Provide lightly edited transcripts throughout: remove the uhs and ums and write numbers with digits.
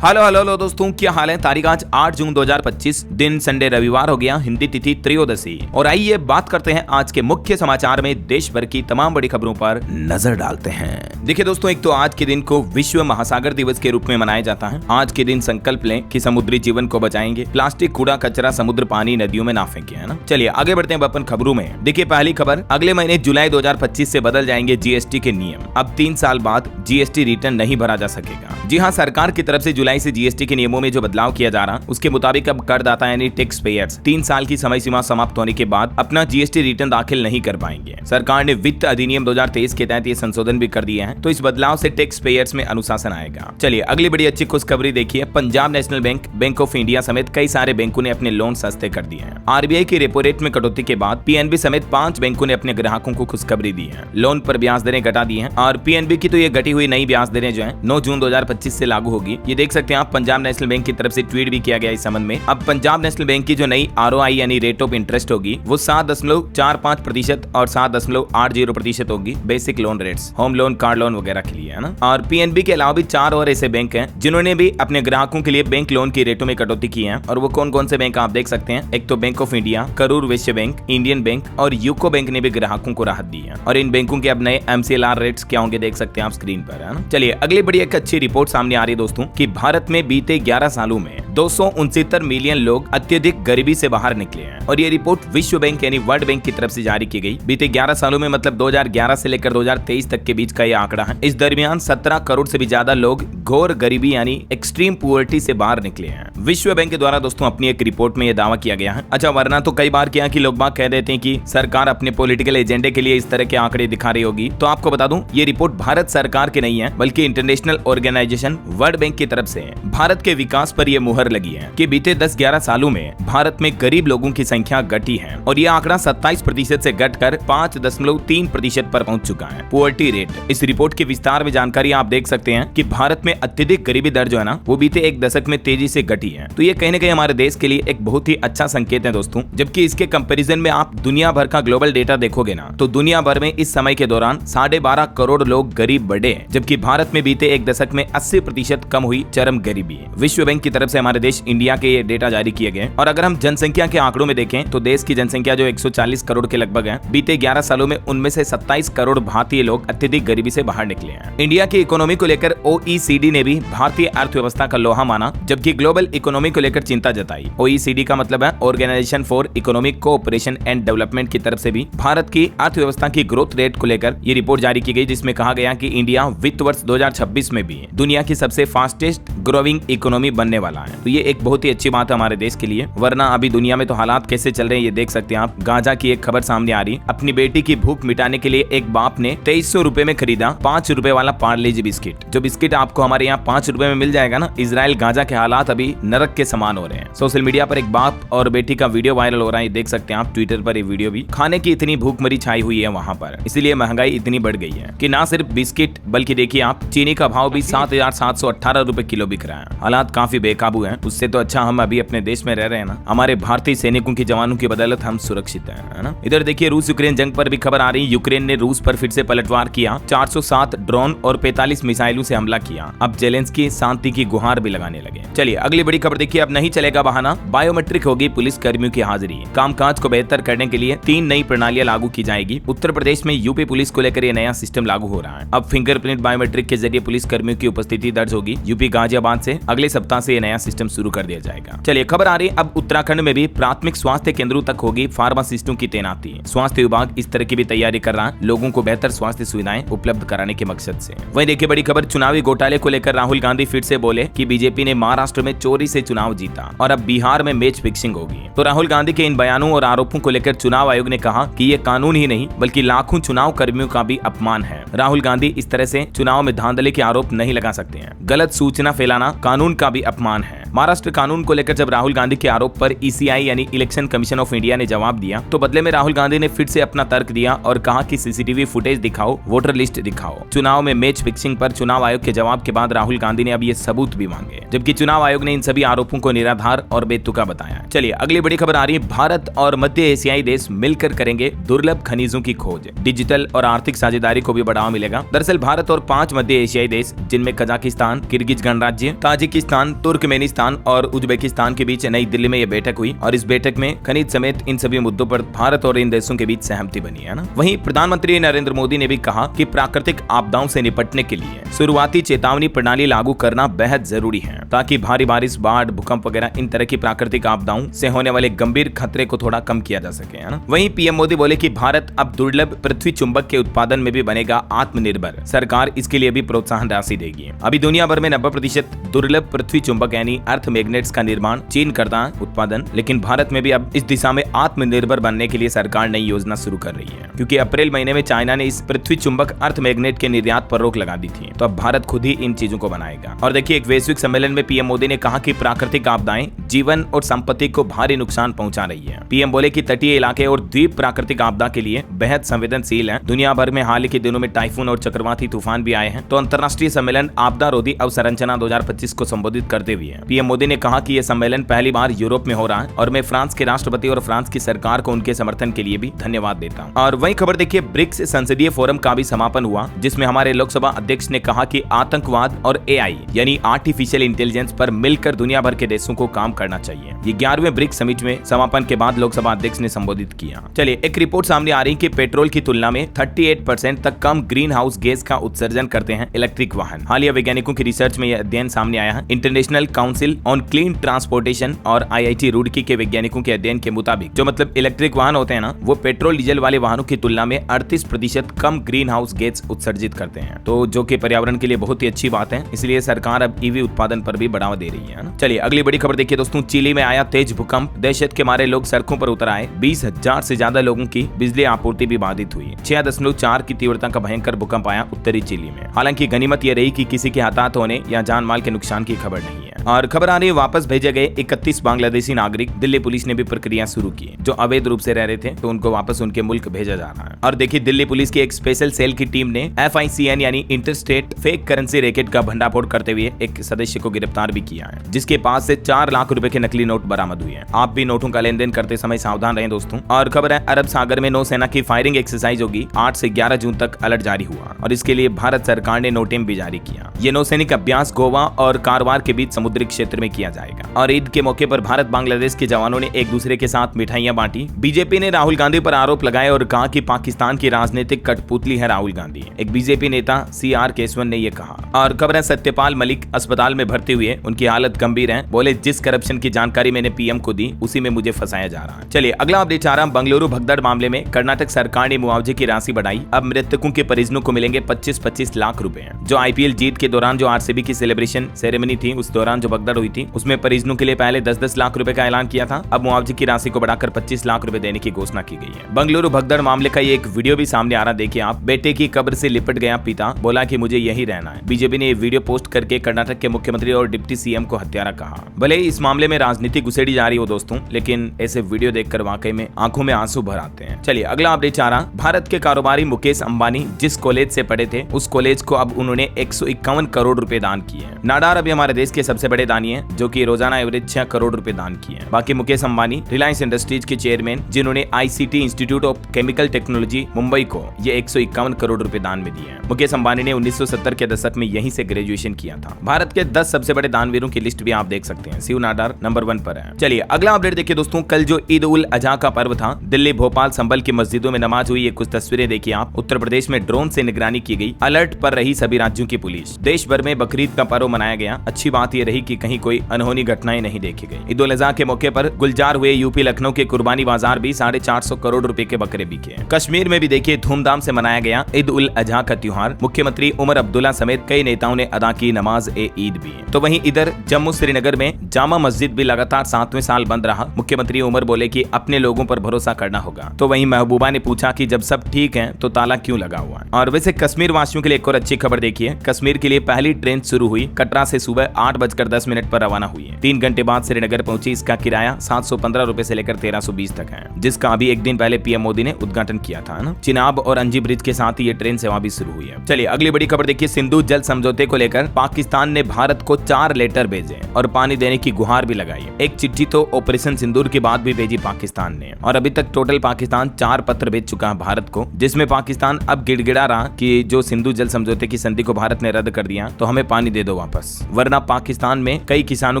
Hello hello hello दोस्तों, क्या हाल है। तारीख आज 8 जून 2025, दिन संडे रविवार हो गया, हिंदी तिथि त्रयोदशी। और आइए बात करते हैं आज के मुख्य समाचार में देश भर की तमाम बड़ी खबरों पर नजर डालते हैं। देखिए दोस्तों, एक तो आज के दिन को विश्व महासागर दिवस के रूप में मनाया जाता है। आज के दिन संकल्प लें कि समुद्री जीवन को बचाएंगे, प्लास्टिक कूड़ा कचरा समुद्र पानी नदियों में ना फेंके, है ना। चलिए आगे बढ़ते हैं अपन खबरों में। देखिए पहली खबर, अगले महीने जुलाई 2025 से बदल जाएंगे जीएसटी के नियम। अब 3 साल बाद जीएसटी रिटर्न नहीं भरा जा सकेगा। जी हाँ, सरकार की तरफ से जुलाई से जीएसटी के नियमों में जो बदलाव किया जा रहा, उसके मुताबिक अब करदाता यानी टैक्स पेयर्स 3 साल की समय सीमा समाप्त होने के बाद अपना जीएसटी रिटर्न दाखिल नहीं कर पाएंगे। सरकार ने वित्त अधिनियम 2023 के तहत ये संशोधन भी कर दिए हैं, तो इस बदलाव से टैक्स पेयर्स में अनुशासन आएगा। चलिए अगली बड़ी अच्छी खुशखबरी देखिए। Punjab national bank, bank of India समेत कई सारे बैंकों ने अपने लोन सस्ते कर दिए हैं। आरबीआई की रेपो रेट में कटौती के बाद पीएनबी समेत 5 बैंकों ने अपने ग्राहकों को खुशखबरी दी है। लोन पर ब्याज दरें घटा दी हैं और पीएनबी की तो ये घटी हुई नई ब्याज दरें जो है 9 जून 2025 से लागू होगी। ये देख सकते हैं आप, पंजाब नेशनल बैंक की तरफ से ट्वीट भी किया गया इस संबंध में। अब पंजाब नेशनल बैंक की जो नई आरओआई यानी रेट ऑफ इंटरेस्ट होगी वो 7.45% और 7.80% होगी। Basic loan rates, home loan, car loan वगैरह के लिए, है ना। और पीएनबी के अलावा भी 4 और ऐसे बैंक हैं जिन्होंने भी अपने ग्राहकों के लिए बैंक लोन की रेटों में कटौती की है। और वो कौन कौन से बैंक आप देख सकते हैं। एक तो bank of India, Karur Vysya bank, Indian bank और यूको बैंक ने भी ग्राहकों को राहत दी है। और इन बैंकों के अब नए MCLR रेट्स क्या होंगे देख सकते हैं आप स्क्रीन पर, है ना। चलिए अगली बड़ी एक अच्छी रिपोर्ट सामने आ रही है दोस्तों कि भारत में बीते 11 सालों में 269 मिलियन लोग अत्यधिक गरीबी से बाहर निकले हैं। और ये रिपोर्ट विश्व बैंक यानी वर्ल्ड बैंक की तरफ से जारी की गई। बीते 11 सालों में मतलब 2011 से लेकर 2023 तक के बीच का ये आंकड़ा है। इस दरमियान 17 करोड़ से भी ज्यादा लोग घोर गरीबी यानी एक्सट्रीम पुअर्टी से बाहर निकले हैं। विश्व बैंक के द्वारा दोस्तों अपनी एक रिपोर्ट में यह दावा किया गया है। अच्छा, वरना तो कई बार क्या कि लोग बात कह देते हैं कि सरकार अपने पॉलिटिकल एजेंडे के लिए इस तरह के आंकड़े दिखा रही होगी। तो आपको बता दूं, ये रिपोर्ट भारत सरकार की नहीं है बल्कि इंटरनेशनल ऑर्गेनाइजेशन वर्ल्ड बैंक की तरफ से भारत के विकास पर यह मुहर लगी है कि बीते 10-11 सालों में भारत में गरीब लोगों की संख्या घटी है। और यह आंकड़ा 27% से घटकर 5.3% पर पहुंच चुका है। पुअर्टी रेट, इस रिपोर्ट की विस्तार में जानकारी आप देख सकते हैं कि भारत में अत्यधिक गरीबी दर जो है ना वो बीते 1 दशक में तेजी से घटी है। तो ये कहीं न कहीं हमारे देश के लिए एक बहुत ही अच्छा संकेत है दोस्तों। जबकि इसके कंपैरिजन में आप दुनिया भर का ग्लोबल डेटा देखोगे ना, तो दुनिया भर में इस समय के दौरान 12.5 करोड़ लोग गरीब बढ़े, जबकि भारत में बीते 1 दशक में 80% कम हुई चरम गरीबी। विश्व बैंक की तरफ से हमारे देश इंडिया के ये डेटा जारी किए गए। और अगर हम जनसंख्या के आंकड़ों में देखें तो देश की जनसंख्या जो 140 करोड़ के लगभग है, बीते 11 सालों में उनमें से 27 करोड़ भारतीय लोग अत्यधिक गरीबी से बाहर निकले हैं। इंडिया की इकोनॉमी को लेकर OECD ने भी भारतीय अर्थव्यवस्था का लोहा माना, जबकि ग्लोबल इकोनॉमी को लेकर चिंता जताई। OECD का मतलब है organisation for economic cooperation and development की तरफ से भी भारत की अर्थव्यवस्था की ग्रोथ रेट को लेकर ये रिपोर्ट जारी की गई, जिसमें कहा गया कि इंडिया वित्त वर्ष 2026 में भी दुनिया की सबसे फास्टेस्ट ग्रोइंग इकोनॉमी बनने वाला है। तो ये एक बहुत ही अच्छी बात है हमारे देश के लिए। वरना अभी दुनिया में तो हालात कैसे चल रहे हैं ये देख सकते हैं आप। गाजा की एक खबर सामने आ रही, अपनी बेटी की भूख मिटाने के लिए एक बाप ने 2300 रुपए में खरीदा 5 रुपए वाला पार्ले जी बिस्किट। जो बिस्किट आपको हमारे यहाँ 5 रुपए में मिल जाएगा ना। इजराइल गाजा के हालात अभी नरक के समान हो रहे हैं। सोशल मीडिया पर एक बाप और बेटी का वीडियो वायरल हो रहा है, देख सकते हैं आप ट्विटर पर ये वीडियो भी। खाने की इतनी भूखमरी छाई हुई है वहाँ पर, इसीलिए महंगाई इतनी बढ़ गई है कि ना सिर्फ बिस्किट बल्कि देखिए आप चीनी का भाव भी 7,718 रुपए किलो बिक रहा है। हालात काफी बेकाबू है। उससे तो अच्छा हम अभी अपने देश में रह रहे हैं ना। हमारे भारतीय सैनिकों की जवानों की बदौलत हम सुरक्षित हैं, है ना। इधर देखिए रूस यूक्रेन जंग पर भी खबर आ रही है। यूक्रेन ने रूस पर फिर से पलटवार किया, 407 ड्रोन और 45 मिसाइलों से हमला किया। अब जेलेंस्की शांति की गुहार भी लगाने लगे। चलिए अगली बड़ी खबर देखिए। अब नहीं चलेगा बहाना, बायोमेट्रिक होगी पुलिस कर्मियों की हाजिरी। कामकाज को बेहतर करने के लिए 3 नई प्रणालियां लागू की जाएगी। उत्तर प्रदेश में यूपी पुलिस को लेकर यह नया सिस्टम लागू हो रहा है। अब फिंगरप्रिंट बायोमेट्रिक के जरिए पुलिस कर्मियों की उपस्थिति दर्ज होगी। यूपी गाजियाबाद से अगले सप्ताह से यह नया सिस्टम शुरू कर दिया जाएगा। चलिए खबर आ रही है, अब उत्तराखंड में भी प्राथमिक स्वास्थ्य केंद्रों तक होगी फार्मासिस्टों की तैनाती। स्वास्थ्य विभाग इस तरह की भी तैयारी कर रहा है, लोगों को बेहतर स्वास्थ्य सुविधाएं उपलब्ध कराने के मकसद से। वहीं देखिए बड़ी खबर, चुनावी घोटाले को लेकर राहुल गांधी फिर से बोले कि बीजेपी ने महाराष्ट्र में चोरी से चुनाव जीता और अब बिहार में मैच फिक्सिंग होगी। तो राहुल गांधी के इन बयानों और आरोपों को लेकर चुनाव आयोग ने कहा कि ये कानून ही नहीं बल्कि लाखों चुनाव कर्मियों का भी अपमान है। राहुल गांधी इस तरह से चुनाव में धांधली के आरोप नहीं लगा सकते हैं। गलत सूचना फैलाना कानून का भी अपमान है। महाराष्ट्र कानून को लेकर जब राहुल गांधी के आरोप पर ईसीआई यानी इलेक्शन कमीशन ऑफ इंडिया ने जवाब दिया तो बदले में राहुल गांधी ने फिर से अपना तर्क दिया और कहा कि सीसीटीवी फुटेज दिखाओ, वोटर लिस्ट दिखाओ। चुनाव में मैच फिक्सिंग पर चुनाव आयोग के जवाब के बाद राहुल गांधी ने अब ये सबूत भी मांगे, जबकि चुनाव आयोग ने इन सभी आरोपों को निराधार और बेतुका बताया। चलिए अगली बड़ी खबर आ रही है, भारत और मध्य एशियाई देश मिलकर करेंगे दुर्लभ खनिजों की खोज, डिजिटल और आर्थिक साझेदारी को भी बढ़ावा मिलेगा। दरअसल भारत और 5 मध्य एशियाई देश जिनमें कजाकिस्तान, किर्गिज गणराज्य, ताजिकिस्तान, तुर्कमेनिस्तान और उज्बेकिस्तान के बीच नई दिल्ली में यह बैठक हुई और इस बैठक में खनिज समेत इन सभी मुद्दों पर भारत और इन देशों के बीच सहमति बनी है ना। वहीं प्रधानमंत्री नरेंद्र मोदी ने भी कहा कि प्राकृतिक आपदाओं से निपटने के लिए शुरुआती चेतावनी प्रणाली लागू करना बेहद जरूरी है ताकि भारी बारिश, बाढ़, भूकंप वगैरह इन तरह की प्राकृतिक आपदाओं से होने वाले गंभीर खतरे को थोड़ा कम किया जा सके, है ना। वहीं पीएम मोदी बोले कि भारत अब दुर्लभ पृथ्वी चुंबक के उत्पादन में भी बनेगा आत्मनिर्भर, सरकार इसके लिए भी प्रोत्साहन राशि देगी। अभी दुनिया भर में 90% दुर्लभ पृथ्वी चुंबक यानी अर्थ मैग्नेट्स का निर्माण चीन करता है उत्पादन, लेकिन भारत में भी अब इस दिशा में आत्मनिर्भर बनने के लिए सरकार नई योजना शुरू कर रही है, क्योंकि अप्रैल महीने में चाइना ने इस पृथ्वी चुंबक अर्थ मैग्नेट के निर्यात पर रोक लगा दी थी, तो अब भारत खुद ही इन चीजों को बनाएगा। और देखिए एक वैश्विक सम्मेलन में पीएम मोदी ने कहा कि प्राकृतिक आपदाएं जीवन और संपत्ति को भारी नुकसान पहुंचा रही है। पीएम बोले कि तटीय इलाके और द्वीप प्राकृतिक आपदा के लिए बेहद संवेदनशील हैं। दुनिया भर में हाल के दिनों में टाइफून और चक्रवाती तूफान भी आए हैं। तो अंतर्राष्ट्रीय सम्मेलन आपदा रोधी अवसंरचना 2025 को संबोधित करते हुए पीएम मोदी ने कहा कि यह सम्मेलन पहली बार यूरोप में हो रहा है और मैं फ्रांस के राष्ट्रपति और फ्रांस की सरकार को उनके समर्थन के लिए भी धन्यवाद देता हूं। और वही खबर देखिए, ब्रिक्स संसदीय फोरम का भी समापन हुआ, जिसमें हमारे लोकसभा अध्यक्ष ने कहा कि आतंकवाद और एआई यानी आर्टिफिशियल इंटेलिजेंस पर मिलकर दुनिया भर के देशों को काम करना चाहिए। ये 11वें ब्रिक्स समिट में समापन के बाद लोकसभा अध्यक्ष ने संबोधित किया। चलिए एक रिपोर्ट सामने आ रही है कि पेट्रोल की तुलना में 38% तक कम ग्रीन हाउस गैस का उत्सर्जन करते हैं इलेक्ट्रिक वाहन। हालिया वैज्ञानिकों की रिसर्च में यह अध्ययन सामने आया है। International council on clean transportation और आईआईटी रुड़की के वैज्ञानिकों के अध्ययन के मुताबिक जो मतलब इलेक्ट्रिक वाहन होते हैं ना, वो पेट्रोल डीजल वाले वाहनों की तुलना में 38% कम ग्रीन हाउस गैस उत्सर्जित करते हैं, तो जो कि पर्यावरण के लिए बहुत ही अच्छी बात है। इसलिए सरकार अब ईवी उत्पादन पर भी बढ़ावा दे रही है ना। चलिए अगली बड़ी खबर देखिए दोस्तों, चिली में आया तेज भूकंप, दहशत के मारे लोग सड़कों पर उतर आए। 20,000 से ज्यादा लोगों की बिजली आपूर्ति भी बाधित हुई। 6.4 की तीव्रता का भयंकर भूकंप आया उत्तरी चिली में। हालांकि गनीमत यह रही कि किसी के हताहत होने या जान माल के नुकसान की खबर नहीं है। और खबर आ रही है, वापस भेजे गए 31 बांग्लादेशी नागरिक। दिल्ली पुलिस ने भी प्रक्रिया शुरू की। जो अवैध रूप से रह रहे थे तो उनको वापस उनके मुल्क भेजा जा रहा है। और देखिए दिल्ली पुलिस की एक स्पेशल सेल की टीम ने FICN यानी इंटरस्टेट फेक करेंसी रैकेट का भंडाफोड़ करते हुए एक सदस्य को गिरफ्तार भी किया है, जिसके पास से 4 लाख रुपए के नकली नोट बरामद हुए हैं। आप भी नोटों का लेन देन करते समय सावधान रहें दोस्तों। और खबर है, अरब सागर में नौसेना की फायरिंग एक्सरसाइज होगी। 8 से 11 जून तक अलर्ट जारी हुआ और इसके लिए भारत सरकार ने नोटिस भी जारी किया। ये नौसैनिक अभ्यास गोवा और कारवार के बीच समुद्री क्षेत्र में किया जाएगा। और ईद के मौके पर भारत बांग्लादेश के जवानों ने एक दूसरे के साथ मिठाइयां बांटी। बीजेपी ने राहुल गांधी पर आरोप लगाए और कहा कि पाकिस्तान की राजनीतिक कठपुतली है राहुल गांधी। एक बीजेपी नेता CR केसवन ने यह कहा। और खबर है, सत्यपाल मलिक अस्पताल में भर्ती हुए, उनकी हालत गंभीर है। बोले जिस करप्शन की जानकारी मैंने पीएम को दी उसी में मुझे फंसाया जा रहा है। चलिए अगला अपडेट आ रहा है, बंगलुरु भगदड़ मामले में कर्नाटक सरकार ने मुआवजे की राशि बढ़ाई। अब मृतकों के परिजनों को मिलेंगे 25-25 लाख रुपए। जो IPL जीत के दौरान जो RCB की सेलिब्रेशन सेरेमनी थी, उस दौरान जो भगदड़ हुई थी, उसमें परिजनों के लिए पहले 10-10 लाख रुपए का ऐलान किया था। अब मुआवजे की राशि को बढ़ाकर 25 लाख रुपए देने की घोषणा की गई है। बंगलुरु भगदड़ मामले का ये एक वीडियो भी सामने आ रहा, देखिए आप। बेटे की कब्र से लिपट गया पिता, बोला कि मुझे यही रहना है। बीजेपी ने ये वीडियो पोस्ट करके कर्नाटक के मुख्यमंत्री और डिप्टी CM को हत्यारा कहा। भले ही इस मामले में राजनीति घुसेड़ी जा रही हो दोस्तों, लेकिन ऐसे वीडियो देखकर वाकई में आंखों में आंसू भर आते हैं। चलिए अगला अपडेट आ रहा, भारत के कारोबारी मुकेश अंबानी जिस कॉलेज से पढ़े थे, उस कॉलेज को अब उन्होंने 151 करोड़ रुपए दान किए हैं। नाडार अभी हमारे देश के सबसे बड़े दानी है, जो कि रोजाना एवरेज 6 करोड़ रुपए दान किए हैं। बाकी मुकेश अंबानी रिलायंस इंडस्ट्रीज के चेयरमैन, जिन्होंने ICT institute of chemical technology Mumbai को ये 151 करोड़ रुपए दान में दिए हैं। मुकेश अंबानी ने 1970 के दशक में यहीं से ग्रेजुएशन किया था। भारत के 10 सबसे बड़े दानवीरों की लिस्ट भी आप देख सकते हैं। शिव नाडार नंबर 1 पर है। चलिए अगला अपडेट देखिए दोस्तों, कल जो ईद उल अजहा का पर्व था, दिल्ली, भोपाल, संभल की मस्जिदों में नमाज हुई। ये कुछ तस्वीरें देखिए आप। उत्तर प्रदेश में ड्रोन से निगरानी की गई, अलर्ट पर रही सभी राज्यों की पुलिस। देश भर में बकरीद का पर्व मनाया गया। अच्छी बात यह रही कि कहीं कोई अनहोनी घटनाएं नहीं देखी गई। ईद उल अजहा के मौके पर गुलजार हुए यूपी लखनऊ के कुर्बानी बाजार भी 450 करोड़ रुपए के बकरे बिके। कश्मीर में भी देखिए धूमधाम से मनाया गया ईद उल अजहा का त्योहार। मुख्यमंत्री उमर अब्दुल्ला समेत कई नेताओं ने अदा की नमाज ए ईद भी। तो वहीं इधर जम्मू श्रीनगर में जामा मस्जिद भी लगातार 7वें साल बंद रहा। मुख्यमंत्री उमर बोले कि अपने लोगों पर भरोसा करना होगा। तो वहीं महबूबा ने पूछा कि जब सब ठीक है तो ताला क्यों लगा हुआ है। और वैसे कश्मीर वासियों के लिए एक और अच्छी खबर देखिए, कश्मीर के लिए पहली ट्रेन शुरू हुई। कटरा से सुबह 8:10 मिनट पर रवाना हुई है। 3 घंटे बाद श्रीनगर पहुंची। इसका किराया 715 रुपए से लेकर 1320 तक है, जिसका अभी एक दिन पहले पीएम मोदी ने उद्घाटन किया था ना। चिनाब और अंजी ब्रिज के साथ ये ट्रेन सेवा भी शुरू हुई है। चलिए अगली बड़ी खबर देखिए। सिंधु जल समझौते को लेकर पाकिस्तान ने भारत को 4 लेटर भेजे और पानी देने की गुहार भी लगाई। एक चिट्ठी तो ऑपरेशन सिंदूर के बाद भी भेजी पाकिस्तान ने, और अभी तक टोटल पाकिस्तान 4 पत्र भेज चुका है भारत को, जिसमें पाकिस्तान अब गिड़गिड़ा रहा कि जो सिंधु जल समझौते की संधि को भारत ने रद्द कर दिया तो हमें पानी दे दो वापस, वरना पाकिस्तान में कई किसानों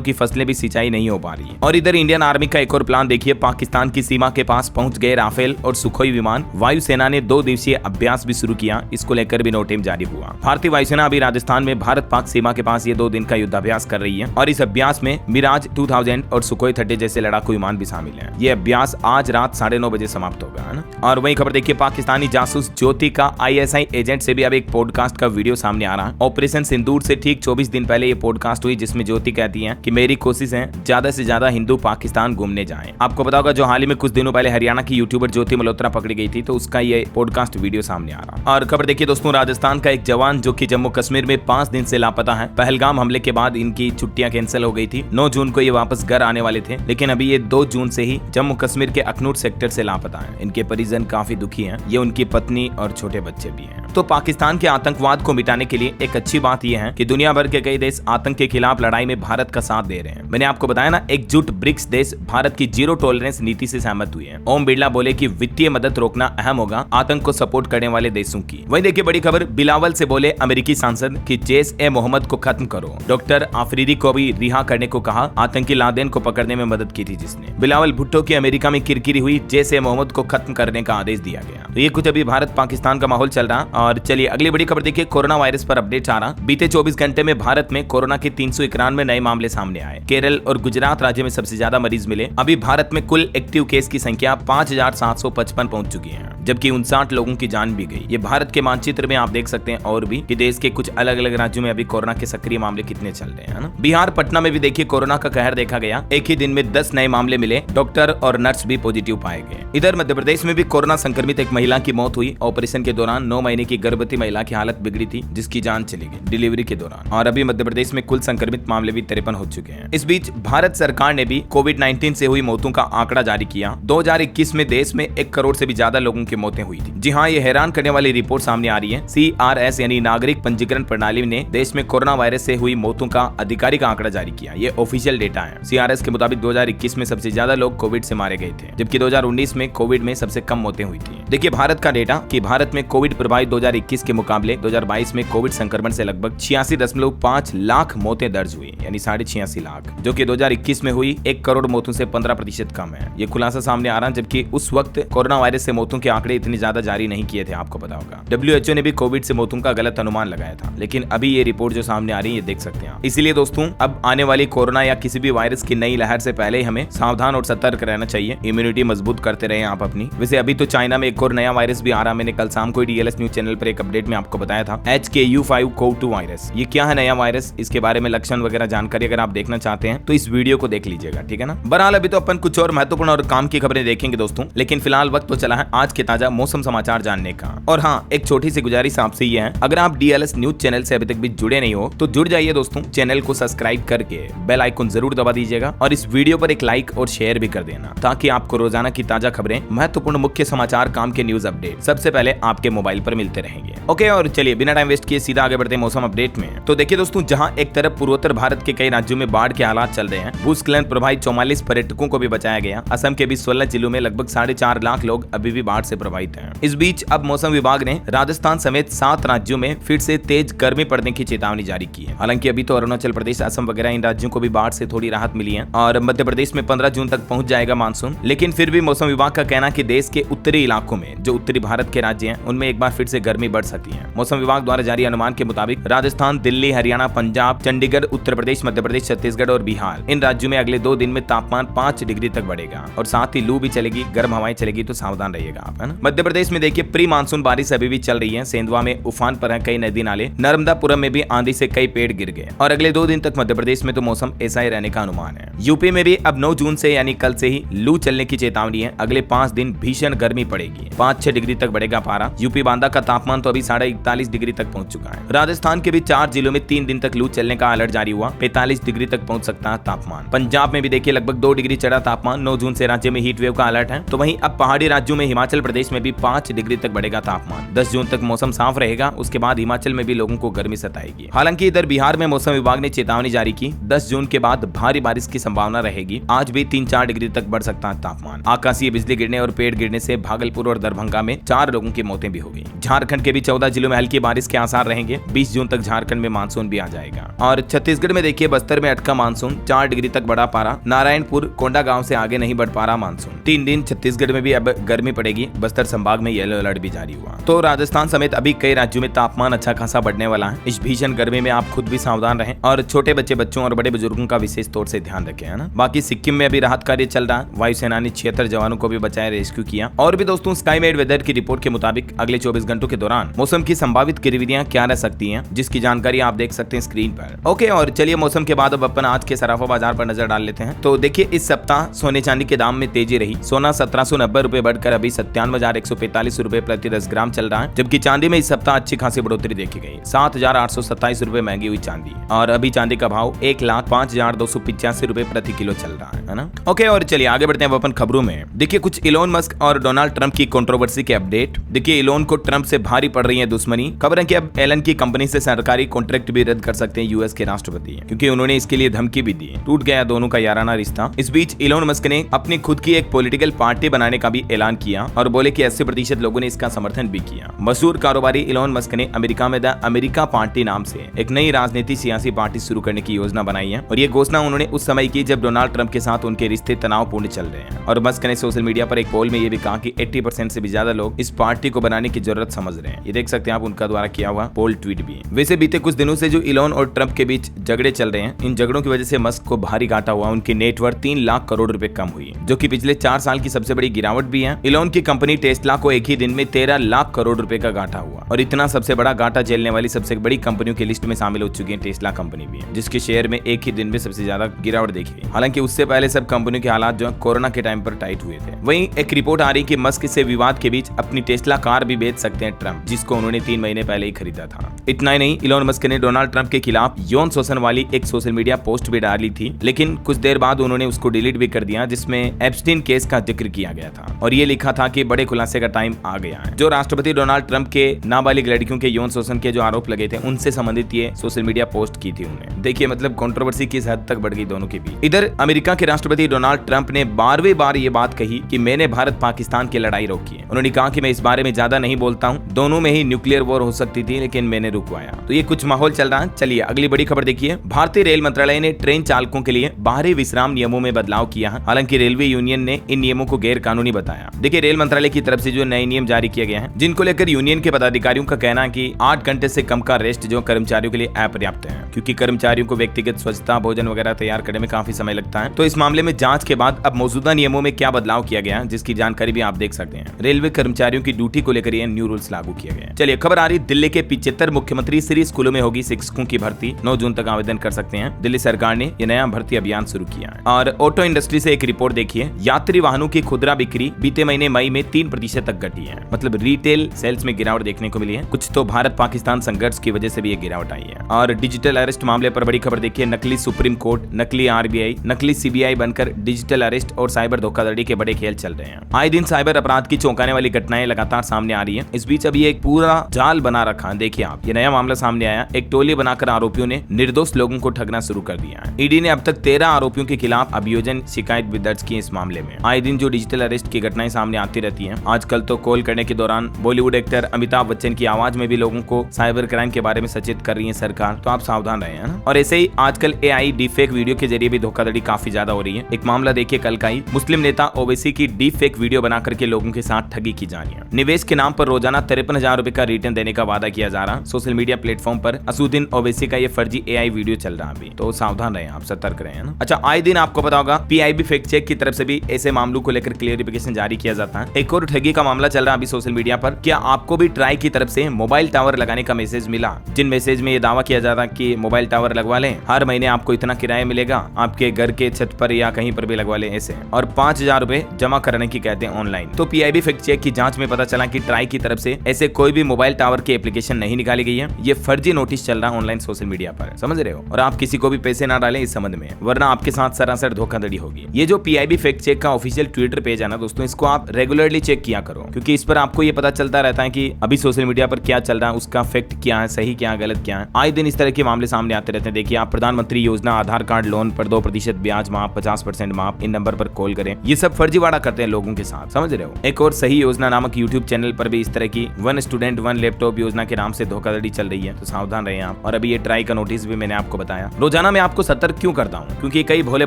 की फसलें भी सिंचाई नहीं हो पा रही है। और इधर इंडियन आर्मी का एक और प्लान देखिए। पाकिस्तान की सीमा के पास पहुंच गए राफेल और सुखोई विमान। वायुसेना ने 2 दिवसीय अभ्यास भी शुरू किया। इसको लेकर भी नोटिस जारी हुआ। भारतीय वायुसेना अभी राजस्थान में भारत पाक सीमा के पास ये 2 दिन का युद्धाभ्यास कर रही है, और इस अभ्यास में मिराज 2000 और सुखोई 30 जैसे लड़ाकू विमान भी शामिल हैं। ये अभ्यास आज रात 9:30 बजे समाप्त होगा, है ना। और वही खबर देखिए, पाकिस्तानी जासूस ज्योति का ISI एजेंट से भी अब एक पॉडकास्ट का वीडियो सामने आ रहा है। ऑपरेशन सिंदूर से ठीक 24 दिन पहले ये पॉडकास्ट हुई, जिसमें ज्योति कहती है कि मेरी कोशिश है ज्यादा से ज्यादा हिंदू पाकिस्तान घूमने जाएं। आपको पता होगा जो हाल ही में कुछ दिनों पहले हरियाणा की यूट्यूबर ज्योति मल्होत्रा पकड़ी गई थी, तो उसका ये पॉडकास्ट वीडियो सामने आ रहा। और खबर देखिए दोस्तों, राजस्थान का एक जवान जो कि जम्मू कश्मीर में 5 दिन से लापता है। पहलगाम हमले के बाद इनकी छुट्टियां कैंसिल हो गई थी। 9 जून को ये वापस घर आने वाले थे, लेकिन अभी ये 2 जून से ही जम्मू कश्मीर के अखनूर सेक्टर से लापता है। इनके परिजन काफी दुखी हैं। ये उनकी पत्नी और छोटे बच्चे भी हैं। तो पाकिस्तान के आतंकवाद को मिटाने के लिए एक अच्छी बात यह है कि दुनिया भर के कई देश आतंक के खिलाफ लड़ाई में भारत का साथ दे रहे हैं। मैंने आपको बताया ना, एकजुट ब्रिक्स देश भारत की जीरो टॉलरेंस नीति से सहमत हुए हैं। ओम बिरला बोले कि वित्तीय मदद रोकना अहम होगा आतंक को सपोर्ट करने वाले देशों की। वहीं देखिए बड़ी खबर, बिलावल से बोले अमेरिकी सांसद कि जैश-ए-मोहम्मद को खत्म करो। डॉक्टर आफरीदी को भी रिहा करने को कहा। आतंकी लादेन को पकड़ने में मदद की थी जिसने। बिलावल भुट्टो की अमेरिका में किरकिरी हुई, जैश-ए-मोहम्मद को खत्म करने का आदेश दिया गया। तो ये कुछ अभी भारत पाकिस्तान का माहौल चल रहा। और चलिए अगली बड़ी खबर देखिए, कोरोना वायरस पर अपडेट आ रहा। बीते 24 घंटे में भारत में कोरोना के 391 नए मामले सामने आए। केरल और गुजरात राज्य में सबसे ज्यादा मरीज मिले। अभी भारत में कुल एक्टिव केस की संख्या 5755 पहुंच चुकी है, जबकि 59 लोगों की जान भी गई। ये भारत के मानचित्र में आप देख सकते हैं और भी कि देश के कुछ अलग अलग राज्यों में अभी कोरोना के सक्रिय मामले कितने चल रहे हैं ना। बिहार पटना में भी देखिए कोरोना का कहर देखा गया। एक ही दिन में 10 नए मामले मिले। डॉक्टर और नर्स भी पॉजिटिव पाए गए। इधर मध्य प्रदेश में भी कोरोना संक्रमित एक महिला की मौत हुई। ऑपरेशन के दौरान 9 महीने की गर्भवती महिला की हालत बिगड़ी थी, जिसकी जान चली गई डिलीवरी के दौरान। और अभी मध्य प्रदेश में कुल संक्रमित मामले भी 53 हो चुके हैं। इस बीच भारत सरकार ने भी कोविड-19 से हुई मौतों का आंकड़ा जारी किया। 2021 में देश में 1 करोड़ से भी ज्यादा लोगों की मौतें हुई थी। जी हाँ, ये हैरान करने वाली रिपोर्ट सामने आ रही है। CRS यानी नागरिक पंजीकरण प्रणाली ने देश में कोरोना वायरस से हुई मौतों का आधिकारिक आंकड़ा जारी किया। ये ऑफिशियल डेटा है। CRS के मुताबिक 2021 में सबसे ज्यादा लोग कोविड से मारे गए थे, जबकि 2019 में कोविड में सबसे कम मौतें हुई थी। देखिए भारत का डेटा कि भारत में कोविड प्रभावित 2021 के मुकाबले 2022 में कोविड संक्रमण से लगभग 86.5 लाख मौतें दर्ज हुई, यानी 86.5 लाख, जो कि 2021 में हुई 1 करोड़ मौतों से 15% कम है। ये खुलासा सामने आ रहा, जबकि उस वक्त कोरोना वायरस से मौतों के आंकड़े इतने ज्यादा जारी नहीं किए थे। आपको पता होगा WHO ने भी कोविड से मौतों का गलत अनुमान लगाया था, लेकिन अभी ये रिपोर्ट जो सामने आ रही है ये देख सकते हैं। इसीलिए दोस्तों अब आने वाली कोरोना या किसी भी वायरस की नई लहर से पहले हमें सावधान और सतर्क रहना चाहिए। इम्यूनिटी मजबूत करते रहे आप अपनी। वैसे अभी तो चाइना में एक और नया वायरस भी आ रहा। मैंने कल शाम को DLS न्यूज चैनल पर एक अपडेट में आपको बताया था, HKU5-CoV-2 वायरस। ये क्या है नया वायरस, इसके बारे में लक्षण वगैरह जानकारी अगर आप देखना चाहते हैं तो इस वीडियो को देख लीजिएगा, ठीक है ना। बहरहाल अभी तो अपन कुछ और महत्वपूर्ण और काम की खबरें देखेंगे दोस्तों, लेकिन फिलहाल वक्त तो चला है आज के ताजा मौसम समाचार जानने का। और हाँ, एक छोटी सी गुजारिश आपसे ये है, अगर आप DLS न्यूज चैनल से अभी तक भी जुड़े नहीं हो तो जुड़ जाइए दोस्तों। चैनल को सब्सक्राइब करके बेल आइकन जरूर दबा दीजिएगा और इस वीडियो पर एक लाइक और शेयर भी कर देना, ताकि आपको रोजाना की ताजा खबरें, महत्वपूर्ण मुख्य समाचार, काम के न्यूज अपडेट सबसे पहले आपके मोबाइल पर मिलते रहेंगे। ओके, और चलिए बिना टाइम वेस्ट किए सीधा आगे बढ़ते हैं मौसम अपडेट में। तो देखिए दोस्तों, जहां एक तरफ पूर्वोत्तर भारत के कई राज्यों में बाढ़ के हालात चल रहे हैं, भूस्खलन प्रभावित 44 पर्यटकों को भी बचाया गया। असम के भी 16 जिलों में लगभग 4.5 लाख लोग अभी भी बाढ़ से प्रभावित हैं। इस बीच अब मौसम विभाग ने राजस्थान समेत 7 राज्यों में फिर से तेज गर्मी पड़ने की चेतावनी जारी की है। हालांकि अभी तो अरुणाचल प्रदेश, असम वगैरह इन राज्यों को भी बाढ़ से थोड़ी राहत मिली है और मध्य प्रदेश में 15 जून तक पहुंच जाएगा मानसून। लेकिन फिर भी मौसम विभाग का कहना है कि देश के उत्तरी इलाकों में, जो उत्तरी भारत के राज्य हैं, उनमें एक बार फिर से गर्मी बढ़ सकती है। मौसम विभाग द्वारा जारी अनुमान के मुताबिक राजस्थान, दिल्ली, हरियाणा, पंजाब, चंडीगढ़, उत्तर प्रदेश, मध्य प्रदेश, छत्तीसगढ़ और बिहार, इन राज्यों में अगले 2 दिन में तापमान 5 डिग्री तक बढ़ेगा और साथ ही लू भी चलेगी, गर्म हवाएं चलेगी, तो सावधान रहिएगा आप, है ना। मध्य प्रदेश में देखिए प्री मानसून बारिश अभी भी चल रही है। सेंधवा में उफान पर है कई नदी नाले। नर्मदापुरम में भी आंधी से कई पेड़ गिर गए और अगले 2 दिन तक मध्य प्रदेश में तो मौसम ऐसा ही रहने का अनुमान है। यूपी में भी अब 9 जून से यानी कल से ही लू चलने की चेतावनी है। अगले 5 दिन भीषण गर्मी पड़ेगी, 5-6 डिग्री तक बढ़ेगा पारा। यूपी बांदा का तापमान तो अभी 41.5 डिग्री तक पहुंच चुका है। राजस्थान के भी 4 जिलों में 3 दिन तक लू चलने का अलर्ट जारी हुआ। 45 डिग्री तक पहुंच सकता है तापमान। पंजाब में भी देखिए लगभग 2 डिग्री चढ़ा तापमान। 9 जून से राज्य में हीट वेव का अलर्ट है। तो वहीं अब पहाड़ी राज्यों में हिमाचल प्रदेश में भी 5 डिग्री तक बढ़ेगा तापमान। 10 जून तक मौसम साफ रहेगा। उसके बाद हिमाचल में भी लोगों को गर्मी सताएगी। हालांकि इधर बिहार में मौसम विभाग ने चेतावनी जारी की, 10 जून के बाद भारी बारिश की संभावना रहेगी। आज भी 3-4 डिग्री तक बढ़ सकता है तापमान। आकाशीय बिजली गिरने और पेड़ गिरने से भागलपुर और दरभंगा में 4 लोगों की मौतें भी हो गई। झारखंड के भी 14 जिलों में हल्की बारिश के आसार रहेंगे। 20 जून तक झारखंड में मानसून भी आ जाएगा। और छत्तीसगढ़ में देखिए बस्तर में अटका मानसून, 4 डिग्री तक बढ़ा पारा। नारायणपुर कोंडागांव से आगे नहीं बढ़ पा रहा मानसून। 3 दिन छत्तीसगढ़ में भी अब गर्मी पड़ेगी। बस्तर संभाग में येलो अलर्ट भी जारी हुआ। तो राजस्थान समेत अभी कई राज्यों में तापमान अच्छा खासा बढ़ने वाला है। इस भीषण गर्मी में आप खुद भी सावधान रहें और छोटे बच्चों और बड़े बुजुर्गों का विशेष तौर से ध्यान रखें, है ना। बाकी सिक्किम में अभी राहत कार्य चल रहा है। वायुसेना ने 76 जवानों को भी बचाया, रेस्क्यू किया। और भी दोस्तों स्काई मेड वेदर की रिपोर्ट के मुताबिक अगले 24 घंटों के दौरान मौसम की संभावित गतिविधियां क्या रह सकती हैं, जिसकी जानकारी आप देख सकते हैं स्क्रीन पर। ओके, और चलिए मौसम के बाद अब अपन आज के सराफा बाजार पर नजर डाल लेते हैं। तो देखिए इस सप्ताह सोने चांदी के दाम में तेजी रही। सोना 1790 रुपए बढ़कर अभी 57,145 रुपए प्रति 10 ग्राम चल रहा है, जबकि चांदी में इस सप्ताह अच्छी खासी बढ़ोतरी देखी गई। 7,827 रुपए महंगी हुई चांदी, और अभी चांदी का भाव 1,05,285 रुपए प्रति किलो चल रहा है ना। ओके, और चलिए आगे बढ़ते हैं अपन खबरों में। देखिए कुछ इलोन मस्क और डोनाल्ड ट्रंप की कंट्रोवर्सी के अपडेट। देखिए इलोन को ट्रंप से भारी पड़ रही है दुश्मनी। खबर है कि अब एलन की कंपनी से सरकारी कॉन्ट्रैक्ट भी रद्द कर सकते हैं यूएस के राष्ट्रपति, क्योंकि उन्होंने इसके लिए धमकी भी दी। टूट गया दोनों का याराना रिश्ता। इस बीच इलोन मस्क ने अपनी खुद की एक पॉलिटिकल पार्टी बनाने का भी ऐलान किया और बोले कि 80% लोगों ने इसका समर्थन भी किया। मशहूर कारोबारी इलोन मस्क ने अमेरिका में द अमेरिका पार्टी नाम से एक नई राजनीति सियासी पार्टी शुरू करने की योजना बनाई है, और ये घोषणा उन्होंने उस समय की जब डोनाल्ड ट्रंप के साथ उनके रिश्ते तनावपूर्ण चल रहे हैं। और मस्क ने सोशल मीडिया पर एक पोल में ये भी कहा कि 80% से भी ज्यादा लोग इस पार्टी को बनाने की जरूरत समझ रहे हैं। ये देख सकते हैं आप उनका द्वारा किया हुआ पोल ट्वीट भी। वैसे बीते कुछ दिनों से जो इलोन और ट्रंप के बीच झगड़े चल रहे हैं, इन झगड़ों की वजह से मस्क को भारी घाटा हुआ। उनकी नेटवर्थ 3 लाख करोड़ रुपए कम हुई, जो कि पिछले 4 साल की सबसे बड़ी गिरावट भी है। इलोन की कंपनी टेस्ला को एक ही दिन में 13 लाख करोड़ रुपए का घाटा हुआ, और इतना सबसे बड़ा घाटा झेलने वाली सबसे बड़ी कंपनियों की लिस्ट में शामिल हो चुकी है टेस्ला कंपनी भी, जिसके शेयर में एक ही दिन में सबसे ज्यादा गिरावट देखी गई। हालांकि उससे पहले सब कंपनियों के हालात जो है कोरोना के टाइम पर टाइट हुए थे। वहीं एक रिपोर्ट आ रही कि मस्क से विवाद के बीच अपनी टेस्ला कार भी बेच सकते हैं ट्रंप, जिसको उन्होंने 3 महीने पहले ही खरीदा था। इतना ही नहीं, इलोन मस्क ने डोनाल्ड ट्रंप के खिलाफ यौन शोषण वाली एक सोशल मीडिया पोस्ट भी डाली थी, लेकिन कुछ देर बाद उन्होंने उसको डिलीट भी कर दिया, जिसमें एप्स्टीन केस का जिक्र किया गया था और ये लिखा था कि बड़े खुलासे का टाइम आ गया है। जो राष्ट्रपति डोनाल्ड ट्रंप के नाबालिग लड़कियों के यौन शोषण के जो आरोप लगे थे, उनसे संबंधित ये सोशल मीडिया पोस्ट की थी उन्होंने। देखिए मतलब कंट्रोवर्सी किस हद तक बढ़ गई दोनों के बीच। इधर अमेरिका के राष्ट्रपति डोनाल्ड ट्रंप ने 12वीं बार ये बात कही कि मैंने भारत पाकिस्तान की लड़ाई रोकी है। उन्होंने कहा कि मैं इस बारे में ज्यादा नहीं बोलता हूँ, दोनों में ही न्यूक्लियर वॉर हो सकती थी, लेकिन मैंने रुकवाया। तो ये कुछ माहौल चल रहा है। चलिए अगली बड़ी खबर देखिए। भारतीय रेल मंत्रालय ने ट्रेन चालकों के लिए बाहरी विश्राम नियमों में बदलाव किया है। हालांकि रेलवे यूनियन ने इन नियमों को गैर कानूनी बताया। देखिए रेल मंत्रालय की तरफ से जो नए नियम जारी किए गए हैं, जिनको लेकर यूनियन के पदाधिकारियों का कहना है कि 8 घंटे से कम का रेस्ट जो कर्मचारियों के लिए अपर्याप्त है, क्योंकि कर्मचारियों को व्यक्तिगत स्वच्छता, भोजन वगैरह तैयार करने में काफी समय लगता है। तो इस मामले में जांच के बाद अब मौजूदा नियमों में क्या बदलाव किया गया, जिसकी जानकारी भी आप देख सकते हैं। रेलवे कर्मचारियों की ड्यूटी को लेकर ये न्यू रूल्स लागू किए गए। चलिए खबर आ रही दिल्ली के 75 मुख्यमंत्री श्री स्कूलों में होगी शिक्षकों की भर्ती। 9 जून तक आवेदन कर सकते हैं। दिल्ली सरकार ने ये नया भर्ती अभियान शुरू किया है। और ऑटो इंडस्ट्री से एक रिपोर्ट देखिए। यात्री वाहनों की खुदरा बिक्री बीते महीने मई में 3% तक घटी है। मतलब रिटेल सेल्स में गिरावट देखने को मिली है। कुछ तो भारत पाकिस्तान संघर्ष की वजह से भी ये गिरावट आई है। और डिजिटल अरेस्ट मामले पर बड़ी खबर देखिए। नकली सुप्रीम कोर्ट, नकली आरबीआई, नकली सीबीआई बनकर डिजिटल अरेस्ट और साइबर धोखाधड़ी के बड़े खेल चल रहे हैं। आए दिन साइबर अपराध की चौंकाने वाली घटनाएं लगातार सामने आ रही है। इस बीच अभी एक पूरा जाल बना रखा। देखिए आप, ये नया मामला सामने आया। एक टोली बनाकर आरोपियों ने निर्दोष लोगों को ठगना शुरू कर दिया है। ईडी ने अब तक 13 आरोपियों के खिलाफ अभियोजन शिकायत भी दर्ज की इस मामले में। आए दिन जो डिजिटल अरेस्ट की घटनाएं सामने आती रहती हैं। आजकल तो कॉल करने के दौरान बॉलीवुड एक्टर अमिताभ बच्चन की आवाज में भी लोगों को साइबर क्राइम के बारे में सचेत कर रही है सरकार। तो आप सावधान रहे हैं। और ऐसे ही आजकल AI डीफेक वीडियो के जरिए भी धोखाधड़ी काफी ज्यादा हो रही है। एक मामला देखिए कल का ही। मुस्लिम नेता ओवैसी की डीफेक वीडियो बना करके लोगों के साथ ठगी की जा रही है। निवेश के नाम पर रोजाना 53,000 रुपए का रिटर्न देने का वादा किया जा रहा। सोशल मीडिया प्लेटफॉर्म पर असुद्दीन ओवैसी का ये फर्जी AI वीडियो चल रहा अभी। तो सावधान रहे, आप सतर्क रहे ना। अच्छा, आए दिन आपको पता होगा PIB फैक्ट चेक की तरफ से भी ऐसे मामलों को लेकर क्लियरिफिकेशन जारी किया जाता है। एक और ठगी का मामला चल रहा अभी सोशल मीडिया पर। क्या आपको भी ट्राई की तरफ से मोबाइल टावर लगाने का मैसेज मिला, जिन मैसेज में ये दावा किया जाता कि मोबाइल टावर लगवा लें, हर महीने आपको इतना किराया मिलेगा, आपके घर के छत पर या कहीं पर भी लगवा लें ऐसे, और 5,000 रुपए जमा करने की कहते हैं ऑनलाइन। तो PIB फैक्ट चेक की जांच में पता चला कि ट्राई की तरफ से ऐसे कोई भी मोबाइल टावर की एप्लीकेशन नहीं निकाली गई है। ये फर्जी नोटिस चल रहा है ऑनलाइन सोशल मीडिया पर, समझ रहे हो। और और आप किसी को भी पैसे ना डालें इस संबंध में, वरना आपके साथ सरासर धोखाधड़ी होगी। ये जो पीआईबी फैक्ट चेक का ऑफिशियल ट्विटर पेज है ना दोस्तों, इसको आप रेगुलरली चेक किया करो, क्योंकि इस पर आपको ये पता चलता रहता है कि अभी सोशल मीडिया पर क्या चल रहा है, उसका फैक्ट क्या है, सही क्या है, गलत क्या है। आए दिन इस तरह के मामले सामने आते रहते हैं। देखिए आप प्रधानमंत्री योजना, आधार कार्ड लोन पर 2% ब्याज माफ, 50% माफ, इन नंबर पर कॉल करें, ये सब फर्जीवाड़ा करते हैं लोगों के साथ, समझ रहे हो। एक और सही योजना नामक यूट्यूब चैनल पर भी इस तरह की 1 स्टूडेंट 1 लैपटॉप योजना के नाम से धोखाधड़ी चल रही है, तो सावधान रहें आप। और अभी ये ट्राई का नोटिस भी मैंने आपको बताया। रोजाना मैं आपको सतर्क क्यों करता हूँ, क्योंकि कई भोले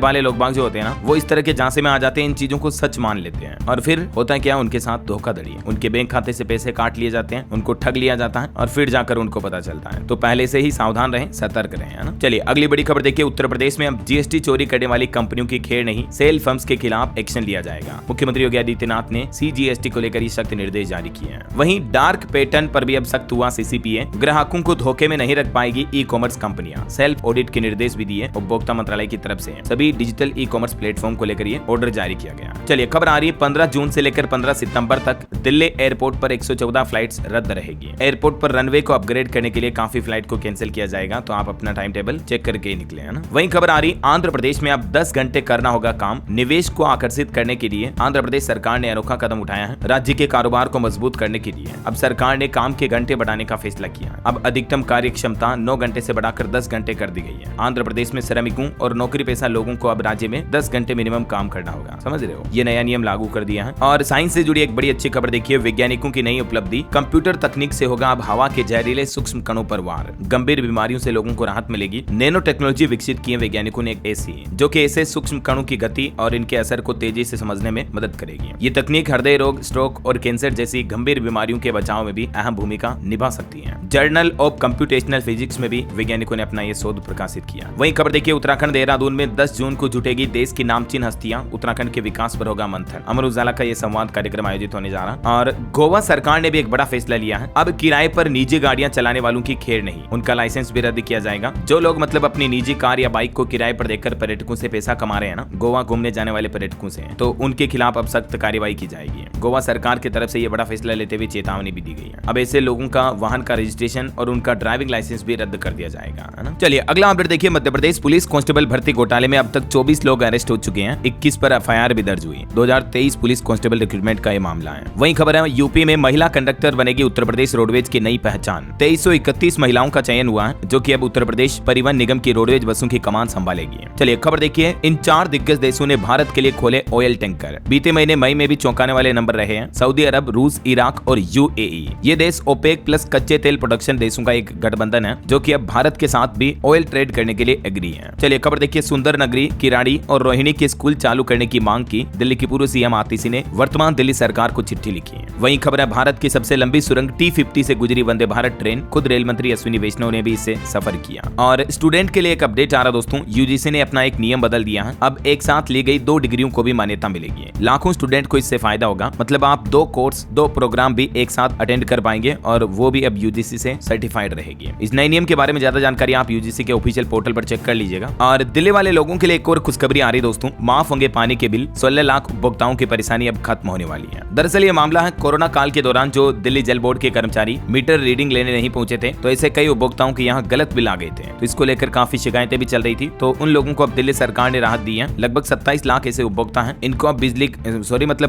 भाले लोग बाग जो होते हैं ना, वो इस तरह के झांसे में आ जाते हैं, इन चीजों को सच मान लेते हैं, और फिर होता है क्या, उनके साथ धोखाधड़ी है। उनके बैंक खाते से पैसे काट लिए जाते हैं, उनको ठग लिया जाता है, और फिर जाकर उनको पता चलता है। तो पहले से ही सावधान रहें, सतर्क रहें, है ना। चलिए अगली बड़ी खबर देखिए। उत्तर प्रदेश में अब जीएसटी चोरी करने वाली कंपनियों की खेर नहीं, सेल फर्म्स के खिलाफ एक्शन लिया जाएगा। मुख्यमंत्री योगी आदित्यनाथ ने सीजीएसटी को लेकर सख्त निर्देश जारी किए हैं। वहीं डार्क पैटर्न पर भी अब सख्त हुआ सीसीपीए। ग्राहकों को धोखे में नहीं रख पाएगी ई कॉमर्स कंपनियां। सेल्फ ऑडिट के निर्देश भी दिए उपभोक्ता मंत्रालय की तरफ से। सभी डिजिटल ई कॉमर्स प्लेटफॉर्म को लेकर ये ऑर्डर जारी किया गया। चलिए खबर आ रही है 15 जून से लेकर 15 सितंबर तक दिल्ली एयरपोर्ट पर 114 फ्लाइट्स रद्द रहेगी। एयरपोर्ट पर रनवे को अपग्रेड करने के लिए काफी फ्लाइट को कैंसिल किया जाएगा, तो आप अपना टाइम टेबल चेक करके निकले, है ना। वहीं खबर आ रही आंध्र प्रदेश में अब 10 घंटे करना होगा काम। निवेश को आकर्षित करने के लिए आंध्र प्रदेश सरकार ने अनोखा कदम उठाया है। राज्य के कारोबार को मजबूत करने के लिए अब सरकार ने काम के घंटे बढ़ाने का फैसला किया। अब अधिकतम कार्य क्षमता 9 घंटे से बढ़ाकर 10 घंटे कर दी गई है। आंध्र प्रदेश में श्रमिकों और नौकरी पेशा लोगों को अब राज्य में 10 घंटे मिनिमम काम करना होगा, समझ रहे हो। ये नया नियम लागू कर दिया है। और साइंस से जुड़ी एक बड़ी अच्छी खबर देखिए। वैज्ञानिकों की नई उपलब्धि, कंप्यूटर तकनीक से होगा अब हवा के जहरीले सूक्ष्म कणों पर वार। गंभीर बीमारियों से लोगों को राहत मिलेगी। नैनो टेक्नोलॉजी विकसित की है वैज्ञानिकों ने एक ऐसी, जो कि ऐसे सूक्ष्म कणों की गति और इनके असर को तेजी से समझने में मदद करेगी। ये तकनीक हृदय रोग, स्ट्रोक और कैंसर जैसी गंभीर बीमारियों के बचाव में भी अहम भूमिका निभा सकती है। जर्नल ऑफ कंप्यूटेशनल फिजिक्स में भी वैज्ञानिकों ने अपना ये शोध प्रकाशित किया। वहीं खबर देखिए उत्तराखंड देहरादून में 10 जून को जुटेगी देश की नामचीन हस्तियां। उत्तराखंड के विकास पर होगा मंथन। अमर उजाला का ये संवाद कार्यक्रम आयोजित होने जा रहा। और गोवा सरकार ने भी एक बड़ा फैसला लिया है। अब किराए पर निजी गाड़ियां चलाने वालों की खेर नहीं, उनका लाइसेंस भी रद्द किया जाएगा। जो लोग मतलब अपनी निजी कार या बाइक को किराए पर देकर पर्यटकों से पैसा कमा रहे हैं ना, गोवा घूमने जाने वाले पर्यटकों से, तो उनके खिलाफ अब सख्त कार्रवाई की जाएगी। गोवा सरकार की तरफ से ये बड़ा फैसला लेते हुए चेतावनी भी दी गई है। अब ऐसे लोगों का वाहन का रजिस्ट्रेशन और उनका ड्राइविंग लाइसेंस भी रद्द कर दिया जाएगा, है ना। चलिए अगला अपडेट देखिए। मध्य प्रदेश पुलिस कांस्टेबल भर्ती घोटाले में अब तक 24 लोग अरेस्ट हो चुके हैं। 21 पर एफआईआर भी दर्ज हुई। 2023 पुलिस कांस्टेबल रिक्रूटमेंट का ये मामला है। वहीं खबर है यूपी में महिला कंडक्टर बनेगी उत्तर प्रदेश रोडवेज की नई पहचान। 2331 महिलाओं का चयन हुआ है, जो कि अब उत्तर प्रदेश परिवहन निगम की रोडवेज बसों की कमान संभालेगी। चलिए खबर देखिए। इन 4 दिग्गज देशों ने भारत के लिए खोले ऑयल टैंकर। बीते महीने मई में भी चौंकाने वाले नंबर रहे हैं। सऊदी अरब, रूस, इराक और यूएई। ये देश ओपेक प्लस कच्चे तेल प्रोडक्शन देशों का एक गठबंधन है, जो कि अब भारत के साथ भी ऑयल ट्रेड करने के लिए एग्री है। चलिए खबर देखिए। सुंदर नगरी, किराड़ी और रोहिणी के स्कूल चालू करने की मांग की दिल्ली की पूर्व सीएम आतिशी ने वर्तमान दिल्ली सरकार को चिट्ठी लिखी है। वहीं खबर है भारत की सबसे लंबी सुरंग T50 से गुजरी वंदे भारत ट्रेन। खुद रेल मंत्री अश्विनी वैष्णव ने भी इससे सफर किया। और स्टूडेंट के लिए एक अपडेट आ रहा दोस्तों। यूजीसी ने अपना एक नियम बदल दिया है। अब एक साथ ली गई 2 डिग्रियों को भी मान्यता मिलेगी। लाखों स्टूडेंट को इससे फायदा होगा। मतलब आप 2 कोर्स, 2 प्रोग्राम भी एक साथ अटेंड कर पाएंगे, और वो भी अब यूजीसी से सर्टिफाइड रहेगी। इस नए नियम के बारे में ज्यादा जानकारी आप यूजीसी के ऑफिशियल पोर्टल पर चेक कर लीजिएगा। और दिल्ली वाले लोगों के लिए एक और खुशखबरी आ रही दोस्तों। माफ होंगे पानी के बिल। 16 लाख उपभोक्ताओं की परेशानी अब खत्म होने वाली है। दरअसल ये मामला है कोरोना काल के दौरान जो दिल्ली जल बोर्ड के कर्मचारी मीटर रीडिंग लेने नहीं पहुंचे थे, तो ऐसे कई उपभोक्ताओं के यहाँ गलत बिल आ गए थे। तो इसको लेकर काफी शिकायतें भी चल रही थी। तो उन लोगों को अब दिल्ली सरकार ने राहत दी है। लगभग 27 लाख ऐसे उपभोक्ता हैं, इनको अब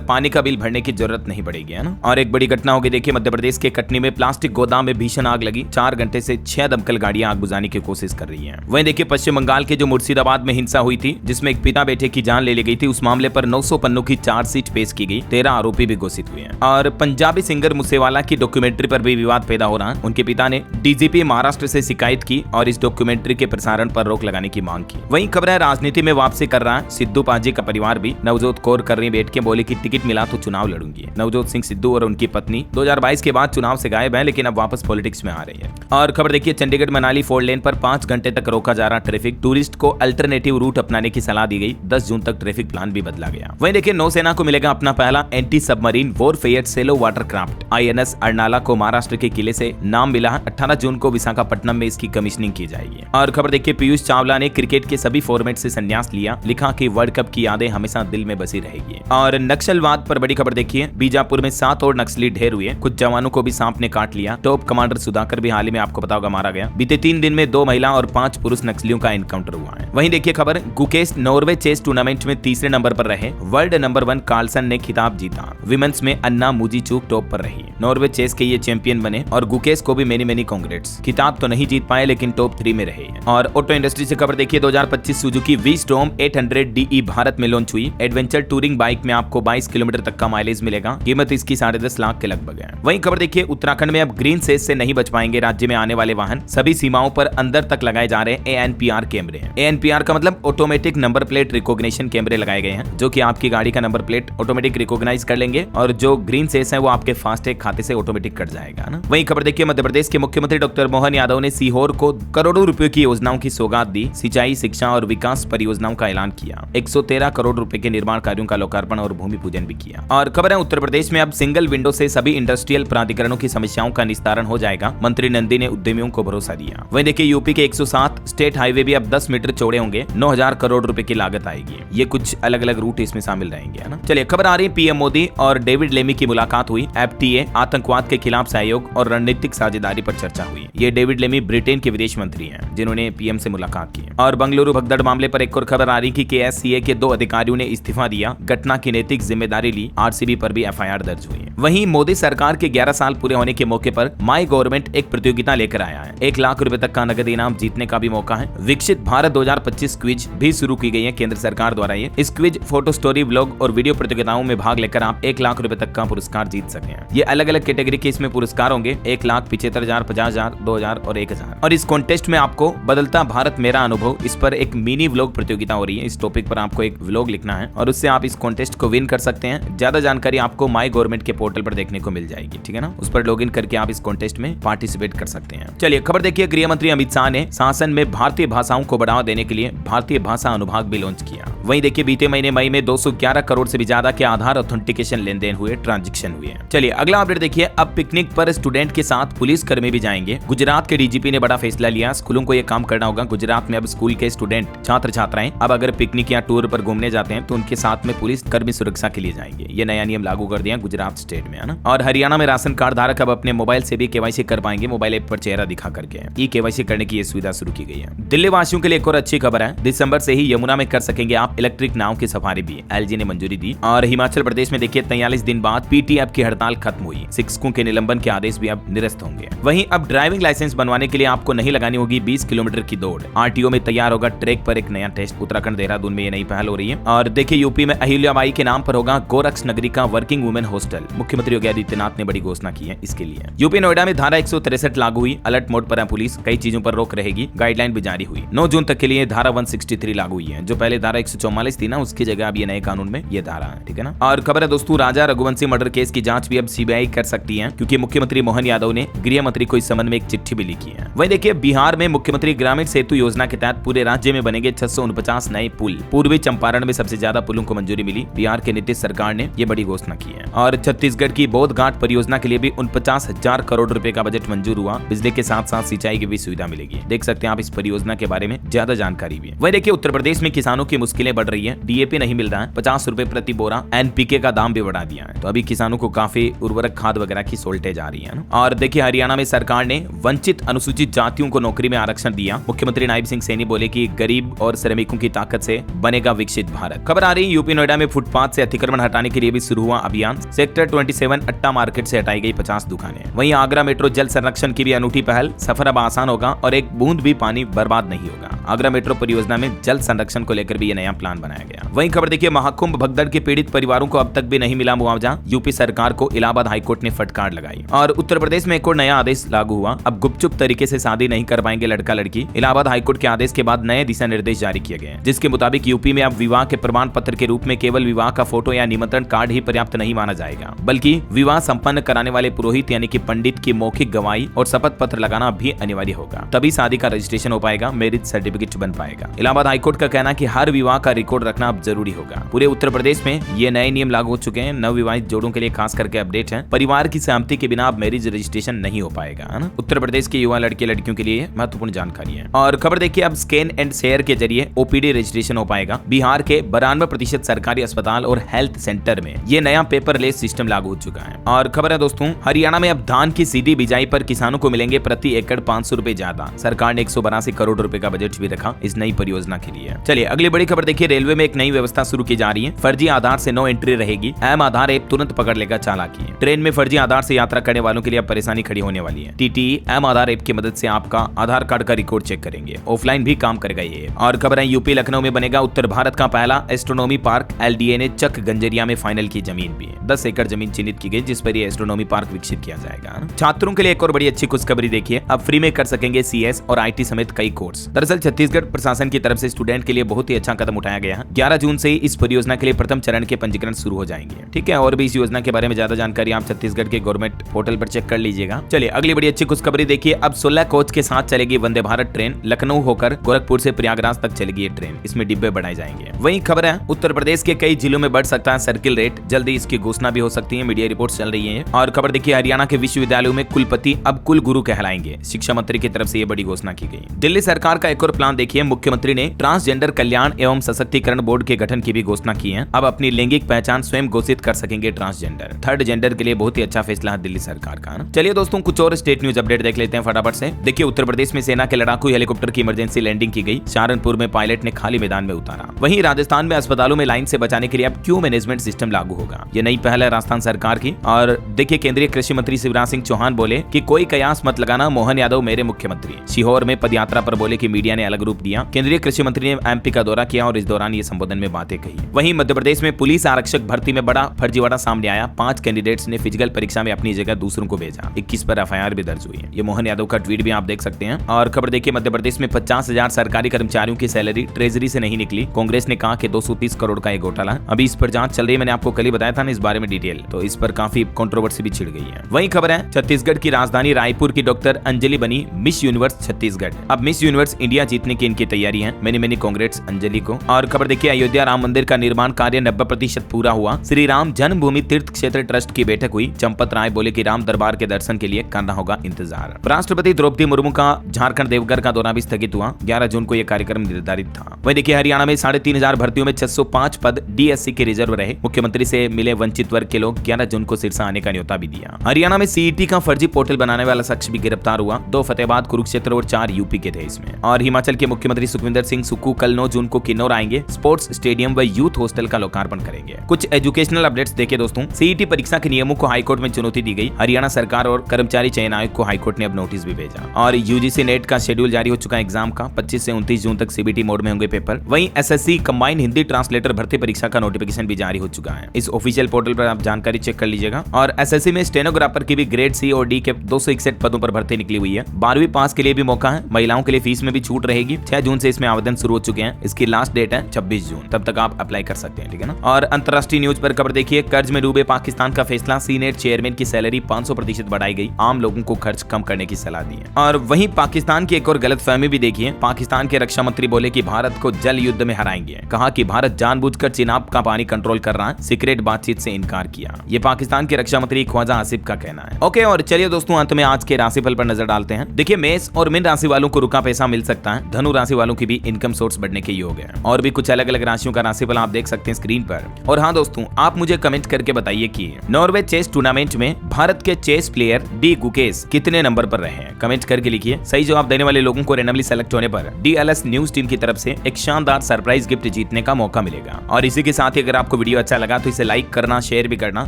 पानी का बिल भरने की जरूरत नहीं पड़ेगी, है ना। और एक बड़ी घटना होगी देखिए। मध्य प्रदेश के कटनी में प्लास्टिक गोदाम में भीषण आग लगी। 4 घंटे से 6 दमकल गाड़ियां आग बुझाने की कोशिश कर रही हैं। वहीं देखिए पश्चिम बंगाल के जो मुर्शिदाबाद में हिंसा हुई थी, जिसमें एक पिता बेटे की जान ले ली गई थी, उस मामले पर 900 पन्नों की चार्जशीट पेश की गई। 13 आरोपी भी घोषित हुए हैं। और पंजाबी सिंगर मूसेवाला की डॉक्यूमेंट्री पर भी विवाद पैदा हो रहा है। उनके पिता ने डीजीपी महाराष्ट्र से शिकायत की और इस डॉक्यूमेंट्री के प्रसारण पर रोक लगाने की मांग की। वहीं खबर है राजनीति में वापसी कर रहा है सिद्धू पाजी का परिवार भी। नवजोत कौर कर रही बैठ के बोले कि टिकट मिला तो चुनाव लड़ूंगी। नवजोत सिंह सिद्धू और उनकी पत्नी 2022 के बाद चुनाव से गायब है, लेकिन अब वापस पॉलिटिक्स में आ रही है। और खबर देखिए चंडीगढ़ मनाली 4 लेन पर 5 घंटे तक रोका जा रहा ट्रैफिक। टूरिस्ट को अल्टरनेटिव रूट अपनाने की सलाह दी गई। 10 जून तक ट्रैफिक प्लान भी बदला गया। वहीं देखिए नौसेना को मिलेगा अपना पहला एंटी सबमरीन वॉरफेयर सेलो वाटरक्राफ्ट। INS अर्नाला को महाराष्ट्र के किले से नाम मिला है। 18 जून को विशाखापट्टनम में इसकी कमीशनिंग की जाएगी। और खबर देखिए पीयूष चावला ने क्रिकेट के सभी फॉर्मेट से संन्यास लिया। लिखा कि वर्ल्ड कप की यादें हमेशा दिल में बसी रहेगी। और नक्सलवाद पर बड़ी खबर देखिए। बीजापुर में 7 और नक्सली ढेर हुए। कुछ जवानों को भी सांप ने काट लिया। टॉप कमांडर सुधाकर भी हाल ही में आपको पता होगा मारा गया। बीते 3 दिन में 2 महिला और और 5 पुरुष नक्सलियों का एनकाउंटर हुआ है। वहीं देखिए खबर, गुकेश नॉर्वे चेस टूर्नामेंट में तीसरे नंबर पर रहे। वर्ल्ड नंबर 1 कार्लसन ने खिताब जीता। विमेंस में अन्ना मुजीचुक टॉप पर रही। नॉर्वे चेस के ये चैंपियन बने और गुकेश को भी मेनी कांग्रेट्स। खिताब तो नहीं जीत पाए लेकिन टॉप 3 में रहे। और ऑटो इंडस्ट्री से खबर देखिए, 2025 सुजुकी वी-स्टॉर्म 800 DE भारत में लॉन्च हुई। एडवेंचर टूरिंग बाइक में आपको 22 किलोमीटर तक का माइलेज मिलेगा। कीमत इसकी 10.5 लाख के लगभग है। वहीं खबर देखिए, उत्तराखंड में अब ग्रीन सेस से नहीं बच पाएंगे राज्य में आने वाले वाहन। सभी सीमाओं पर अंदर तक लगाए जा रहे ANPR कैमरे हैं। ANPR का मतलब ऑटोमेटिक नंबर प्लेट रिकॉग्निशन कैमरे लगाए गए हैं, जो कि आपकी गाड़ी का नंबर प्लेट ऑटोमेटिक रिकॉग्नाइज कर लेंगे और जो ग्रीन सेस है वो आपके फास्टैग खाते से ऑटोमेटिक कट जाएगा ना। वहीं खबर देखिए, मध्य प्रदेश के मुख्यमंत्री डॉक्टर मोहन यादव ने सीहोर को करोड़ों रुपए की योजनाओं की सौगात दी। सिंचाई, शिक्षा और विकास परियोजनाओं का ऐलान किया। 113 करोड़ रुपए के निर्माण कार्यों का लोकार्पण और भूमि पूजन भी किया। और खबर है, उत्तर प्रदेश में अब सिंगल विंडो से सभी इंडस्ट्रियल प्राधिकरणों की समस्याओं का निस्तारण हो जाएगा। मंत्री नंदी ने उद्यमियों को भरोसा दिया। वहीं देखिए, यूपी के 107 स्टेट हाईवे भी अब 10 मीटर चौड़े होंगे। 9,000 करोड़ रुपए की लागत आएगी। ये कुछ अलग अलग रूट इसमें शामिल रहेंगे, है ना। चलिए खबर आ रही है, पीएम मोदी और डेविड लेमी की मुलाकात हुई। FTA आतंकवाद के खिलाफ सहयोग और रणनीतिक साझेदारी पर चर्चा हुई। ये डेविड लेमी ब्रिटेन के विदेश मंत्री हैं, जिन्होंने पीएम से मुलाकात की। और बंगलुरु भगदड़ मामले पर एक और खबर आ रही कि KSCA के 2 अधिकारियों ने इस्तीफा दिया। घटना की नैतिक जिम्मेदारी ली। RCB पर भी FIR दर्ज हुई। वहीं मोदी सरकार के 11 साल पूरे होने के मौके पर माई गवर्नमेंट एक प्रतियोगिता लेकर आया है। 1 लाख रुपए तक का नगद इनाम जीतने का भी मौका है। विकसित भारत 2025 क्विज भी शुरू की गई है केंद्र सरकार द्वारा। ये इस क्विज, फोटो स्टोरी, व्लॉग और वीडियो प्रतियोगिताओं में भाग लेकर आप 1 लाख रुपए तक का पुरस्कार जीत सकते हैं। ये अलग अलग कैटेगरी के इसमें पुरस्कार होंगे। 1,75,000, 50,000, 2,000 और 1,000। और इस कॉन्टेस्ट में आपको बदलता भारत मेरा अनुभव, इस पर एक मिनी व्लॉग प्रतियोगिता हो रही है। इस टॉपिक पर आपको एक व्लॉग लिखना है और उससे आप इस कॉन्टेस्ट को विन कर सकते हैं। ज्यादा जानकारी आपको माई गवर्नमेंट के पोर्टल पर देखने को मिल जाएगी, ठीक है ना। उस पर लॉगिन करके आप इस कॉन्टेस्ट में पार्टिसिपेट कर सकते हैं। चलिए खबर देखिए, गृह मंत्री अमित शाह ने शासन में भारतीय भाषाओं को बढ़ावा देने के लिए भारतीय भाषा अनुभाग भी लॉन्च किया। वहीं देखिए, बीते महीने मई में 211 करोड़ से भी ज्यादा के आधार ऑथेंटिकेशन लेन-देन हुए, ट्रांजैक्शन हुए। चलिए अगला अपडेट देखिए, अब पिकनिक पर स्टूडेंट के साथ पुलिस कर्मी भी जाएंगे। गुजरात के DGP ने बड़ा फैसला लिया। स्कूलों को यह काम करना होगा। गुजरात में अब स्कूल के स्टूडेंट, छात्र छात्राएं अब अगर पिकनिक या टूर पर घूमने जाते हैं तो उनके साथ में पुलिस कर्मी सुरक्षा के लिए जाएंगे। ये नया नियम लागू कर दिया गुजरात स्टेट में, है ना। और हरियाणा में राशन कार्ड धारक अब अपने मोबाइल से भी KYC कर पाएंगे। मोबाइल ऐप पर चेहरा दिखा करके KYC करने की ये सुविधा शुरू की गई है। दिल्ली वासियों के लिए एक और अच्छी खबर है। दिसंबर से ही यमुना में कर सकेंगे आप इलेक्ट्रिक नाव की सफारी भी। LG ने मंजूरी दी। और हिमाचल प्रदेश में देखिए, 43 दिन बाद PTF की हड़ताल खत्म हुई। शिक्षकों के निलंबन के आदेश भी अब निरस्त होंगे। वहीं अब ड्राइविंग लाइसेंस बनवाने के लिए आपको नहीं लगानी होगी 20 किलोमीटर की दौड़। RTO में तैयार होगा ट्रैक पर एक नया टेस्ट। उत्तराखंड देहरादून में ये नई पहल हो रही है। और देखिए, यूपी में अहिल्याबाई के नाम पर होगा गोरक्ष नगरी का वर्किंग वुमेन हॉस्टल। मुख्यमंत्री योगी आदित्यनाथ ने बड़ी घोषणा की है इसके लिए। यूपी नोएडा में धारा 163 लागू हुई। अलर्ट मोड पर है पुलिस। कई चीजों पर रोक रहेगी। गाइडलाइन भी जारी हुई। 9 जून तक के लिए धारा 163 लागू हुई है। जो पहले धारा 144 थी ना, उसकी जगह अब ये नए कानून में ये धारा है, ठीक है ना। और खबर है दोस्तों, राजा रघुवंशी मर्डर केस की जांच भी अब CBI कर सकती है, क्योंकि मुख्यमंत्री मोहन यादव ने गृह मंत्री को इस संबंध में एक चिट्ठी भी लिखी है। वहीं देखिए, बिहार में मुख्यमंत्री ग्रामीण सेतु योजना के तहत पूरे राज्य में बनेंगे 649 नए पुल। पूर्वी चंपारण में सबसे ज्यादा पुलों को मंजूरी मिली। बिहार के नीतीश सरकार ने ये बड़ी घोषणा की है। और छत्तीसगढ़ की बौद्ध घाट परियोजना के लिए भी 49,000 करोड़ रुपए का बजट मंजूर हुआ। बिजली के साथ साथ सिंचाई की भी सुविधा मिलेगी। देख सकते हैं आप इस परियोजना के बारे में ज्यादा जानकारी भी है। वहीं देखिए, उत्तर प्रदेश में किसानों की मुश्किलें बढ़ रही है। DAP नहीं मिल रहा है, 50 रुपए प्रति बोरा। NPK का दाम भी बढ़ा दिया है, तो अभी किसानों को काफी उर्वरक खाद वगैरह की शॉर्टेज आ रही है ना। और देखिए, हरियाणा में सरकार ने वंचित अनुसूचित जातियों को नौकरी में आरक्षण दिया। मुख्यमंत्री नायब सिंह सैनी बोले कि गरीब और श्रमिकों की ताकत से बनेगा विकसित भारत। खबर आ रही है, यूपी नोएडा में फुटपाथ से अतिक्रमण हटाने के लिए भी शुरू हुआ अभियान। सेक्टर 27 अट्टा मार्केट से हटाई गई 50 दुकानें। वहीं आगरा मेट्रो जल संरक्षण की भी अनूठी पहल। सफर अब आसान होगा और एक बूंद भी पानी बर्बाद नहीं होगा। आगरा मेट्रो परियोजना में जल संरक्षण को लेकर भी ये नया प्लान बनाया गया। वहीं खबर देखिए, महाकुंभ भगदड़ के पीड़ित परिवारों को अब तक भी नहीं मिला मुआवजा। यूपी सरकार को इलाहाबाद हाईकोर्ट ने फटकार लगाई। और उत्तर प्रदेश में एक और नया आदेश लागू हुआ। अब गुपचुप तरीके से शादी नहीं कर पाएंगे लड़का लड़की। इलाहाबाद हाईकोर्ट के आदेश के बाद नए दिशा निर्देश जारी किए गए, जिसके मुताबिक यूपी में अब विवाह के प्रमाण पत्र के रूप में केवल विवाह का फोटो या निमंत्रण कार्ड ही पर्याप्त नहीं माना जाएगा, बल्कि विवाह संपन्न कराने वाले पुरोहित यानी कि पंडित की मौखिक गवाही और शपथ पत्र लगाना भी अनिवार्य होगा। तभी शादी का रजिस्ट्रेशन हो पाएगा, मैरिज सर्टिफिकेट बन पाएगा। इलाहाबाद हाईकोर्ट का कहना है कि हर विवाह का रिकॉर्ड रखना अब जरूरी होगा। पूरे उत्तर प्रदेश में ये नए नियम लागू हो चुके हैं। नवविवाहित जोड़ों के लिए खास करके अपडेट है। परिवार की सहमति के बिना अब मैरिज रजिस्ट्रेशन नहीं हो पाएगा, है ना। उत्तर प्रदेश के युवा लड़के लड़कियों के लिए महत्वपूर्ण जानकारी है। और खबर देखिए, अब स्कैन एंड शेयर के जरिए OPD रजिस्ट्रेशन हो पाएगा। बिहार के 92% सरकारी अस्पताल और हेल्थ सेंटर में ये नया पेपरलेस सिस्टम लागू हो चुका है। और खबर है दोस्तों, हरियाणा में अब धान की सीधी बिजाई पर किसानों को मिलेंगे प्रति एकड़ 500 रुपए ज्यादा। सरकार ने 182 करोड़ रुपए का बजट भी रखा इस नई परियोजना के लिए। चलिए अगली बड़ी खबर देखिए, रेलवे में एक नई व्यवस्था शुरू की जा रही है। फर्जी आधार से नो एंट्री रहेगी। एम आधार ऐप तुरंत पकड़ लेगा चालाकी। ट्रेन में फर्जी आधार से यात्रा करने वालों के लिए अब परेशानी खड़ी होने वाली है। टीटीई एम आधार ऐप की मदद से आपका आधार कार्ड का रिकॉर्ड चेक करेंगे। ऑफलाइन भी काम करेगा ये। और खबर है, यूपी लखनऊ में बनेगा उत्तर भारत का पहला एस्ट्रोनॉमी पार्क। एलडीए ने चक गंजरिया में फाइनल की जमीन भी 10 एकड़ जमीन चिन्हित की गई, जिस पर ये एस्ट्रोनॉमी पार्क विकसित किया जाएगा। छात्रों के लिए एक और बड़ी अच्छी खुशखबरी देखिए, अब फ्री में कर सकेंगे सीएस और आईटी समेत कई कोर्स। दरअसल छत्तीसगढ़ प्रशासन की तरफ से स्टूडेंट के लिए बहुत ही अच्छा कदम उठाया गया है। 11 जून से इस परियोजना के लिए प्रथम चरण के पंजीकरण शुरू हो जाएंगे। ठीक है, और भी इस योजना के बारे में ज्यादा जानकारी आप छत्तीसगढ़ के गवर्नमेंट पोर्टल पर चेक कर लीजिएगा। चलिए अगली बड़ी अच्छी खुशखबरी देखिए, अब 16 कोच के साथ चलेगी वंदे भारत ट्रेन। लखनऊ होकर गोरखपुर से प्रयागराज तक चलेगी ये ट्रेन। इसमें डिब्बे बढ़ाए जाएंगे। वहीं खबर है, उत्तर प्रदेश के कई जिलों में बढ़ सकता है सर्किल रेट। जल्दी इसकी घोषणा भी हो सकती है, मीडिया रिपोर्ट्स चल रही है। और खबर देखिए, हरियाणा के विश्वविद्यालयों में कुलपति अब कुल गुरु कहलाएंगे। शिक्षा मंत्री की तरफ से ये बड़ी घोषणा की गई। दिल्ली सरकार का एक और प्लान देखिए, मुख्यमंत्री ने ट्रांसजेंडर कल्याण एवं सशक्तिकरण बोर्ड के गठन की भी घोषणा की है। अब अपनी लैंगिक पहचान स्वयं घोषित कर सकेंगे ट्रांसजेंडर। थर्ड जेंडर के लिए बहुत ही अच्छा फैसला है दिल्ली सरकार का। चलिए दोस्तों, कुछ और स्टेट न्यूज अपडेट देख लेते हैं फटाफट से। देखिए, उत्तर प्रदेश में सेना के लड़ाकू हेलीकॉप्टर की इमरजेंसी लैंडिंग की गई। सहारनपुर में पायलट ने खाली मैदान में उतारा। वहीं राजस्थान में अस्पतालों में लाइन से बचाने के लिए अब क्यू मैनेजमेंट सिस्टम लागू होगा। ये नई पहल है राजस्थान सरकार की। और देखिए, केंद्रीय कृषि मंत्री शिवराज सिंह चौहान बोले कि कोई कयास मत लगाना, मोहन यादव मेरे मुख्यमंत्री। सीहोर में पदयात्रा पर बोले कि मीडिया ने अलग रूप दिया। केंद्रीय कृषि मंत्री ने एमपी का दौरा किया और इस दौरान ये संबोधन में बातें कही। वहीं मध्य प्रदेश में पुलिस आरक्षक भर्ती में बड़ा फर्जीवाड़ा सामने आया। 5 कैंडिडेट्स ने फिजिकल परीक्षा में अपनी जगह दूसरों को भेजा। 21 पर एफआईआर भी दर्ज हुई है। ये मोहन यादव का ट्वीट भी आप देख सकते हैं। और खबर देखिए, मध्य प्रदेश में 50,000 सरकारी कर्मचारियों की सैलरी ट्रेजरी से नहीं निकली। कांग्रेस ने कहा कि 230 करोड़ का एक घोटाला। अभी इस पर जांच चल रही है। मैंने आपको कल ही बताया था ना इस बारे में डिटेल, तो इस पर काफी कंट्रोवर्सी भी छिड़ गई है। वही खबर है, छत्तीसगढ़ की राजधानी रायपुर की डॉक्टर अंजलि बनी मिस यूनिवर्स छत्तीसगढ़। अब मिस यूनिवर्स इंडिया जीतने की इनकी तैयारी है। मेनी कांग्रेट्स अंजलि को। और खबर देखिए, अयोध्या राम मंदिर का निर्माण कार्य 90% पूरा हुआ। श्री राम जन्मभूमि तीर्थ क्षेत्र ट्रस्ट की बैठक हुई। चंपत राय बोले कि राम दरबार के दर्शन के लिए करना होगा इंतजार। राष्ट्रपति द्रौपदी मुर्मू का झारखंड देवघर का दौरा भी स्थगित हुआ। 11 जून को यह कार्यक्रम निर्धारित था। वही देखिए, हरियाणा में 3,500 भर्तियों में 605 पद डीएससी के रिजर्व रहे। मुख्यमंत्री से मिले वंचित वर्ग के लोग। 11 जून को सिरसा आने का न्योता भी दिया। हरियाणा में सीईटी का फर्जी पोर्टल बनाने वाला शख्स भी गिरफ्तार हुआ। 2 फतेहाबाद, कुरुक्षेत्र और 4 यूपी के थे इसमें। और हिमाचल के मुख्यमंत्री सुखविंदर सिंह सुक्खू कल 9 जून को किन्नौर आएंगे। स्पोर्ट्स स्टेडियम व यूथ हॉस्टल का लोकार्पण करेंगे। कुछ एजुकेशनल अपडेट्स देखिए दोस्तों, सीईटी परीक्षा के नियमों को हाईकोर्ट में चुनौती दी गई। हरियाणा सरकार और कर्मचारी चयन आयोग को हाईकोर्ट ने अब नोटिस भी भेजा। और यूजीसी नेट का शेड्यूल जारी हो चुका है एग्जाम का। 25 से 29 जून तक सीबीटी मोड में होंगे पेपर। वहीं एसएससी कंबाइंड हिंदी ट्रांसलेटर भर्ती परीक्षा का नोटिफिकेशन भी जारी हो चुका है। इस ऑफिशियल पोर्टल पर आप जानकारी चेक कर लीजिएगा। और एसएससी में स्टेनोग्राफर की भी ग्रेड सी और डी के 261 पदों पर भर्ती निकली हुई है। 12वीं पास के लिए भी मौका है। महिलाओं के लिए फीस में भी छूट रहेगी। 6 जून से इसमें आवेदन शुरू हो चुके हैं। इसकी लास्ट डेट है 26 जून, तब तक आप अप्लाई कर सकते हैं। ठीक है ना। और अंतर्राष्ट्रीय न्यूज पर खबर देखिए, कर्ज में डूबे पाकिस्तान का फैसला। सीनेट चेयरमैन की सैलरी 500% बढ़ाई गई। आम लोगों को खर्च कम करने की सलाह दी है। और वहीं पाकिस्तान की एक और गलतफहमी भी देखिए। पाकिस्तान के रक्षा मंत्री बोले कि भारत को जल युद्ध में हराएंगे। कहा कि भारत जानबूझकर चिनाब का पानी कंट्रोल कर रहा है। सीक्रेट बातचीत से इनकार किया। ये पाकिस्तान के रक्षा मंत्री ख्वाजा आसिफ का कहना है। ओके, और चलिए दोस्तों, अंत में आज के राशिफल पर नजर डालते हैं। देखिए, मेष और मीन राशि वालों को रुका पैसा मिल सकता है। धनु राशि वालों की भी इनकम सोर्स बढ़ने के योग है। और भी कुछ अलग अलग राशियों का राशिफल आप देख सकते हैं स्क्रीन पर। और हाँ दोस्तों, आप मुझे कमेंट करके बताइए कि नॉर्वे चेस टूर्नामेंट में भारत के चेस प्लेयर डी गुकेश कितने नंबर पर रहे हैं। कमेंट करके लिखिए। सही जवाब देने वाले लोगों को रैंडमली सेलेक्ट होने पर डीएलएस न्यूज टीम की तरफ से एक शानदार सरप्राइज गिफ्ट जीतने का मौका मिलेगा। और इसी के साथ ही अगर आपको वीडियो अच्छा लगा तो इसे लाइक करना, शेयर भी करना।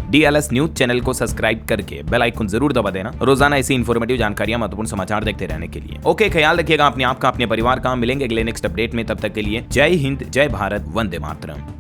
डीएलएस न्यूज चैनल को सब्सक्राइब करके बेल आइकन जरूर दबा देना, रोजाना ऐसी इन्फॉर्मेटिव जानकारियां, महत्वपूर्ण समाचार देखते रहने के लिए। ओके, ख्याल रखिएगा अपने आप का, अपने परिवार का। मिलेंगे अगले नेक्स्ट अपडेट में। तब तक के लिए जय हिंद, जय भारत, वंदे मातरम।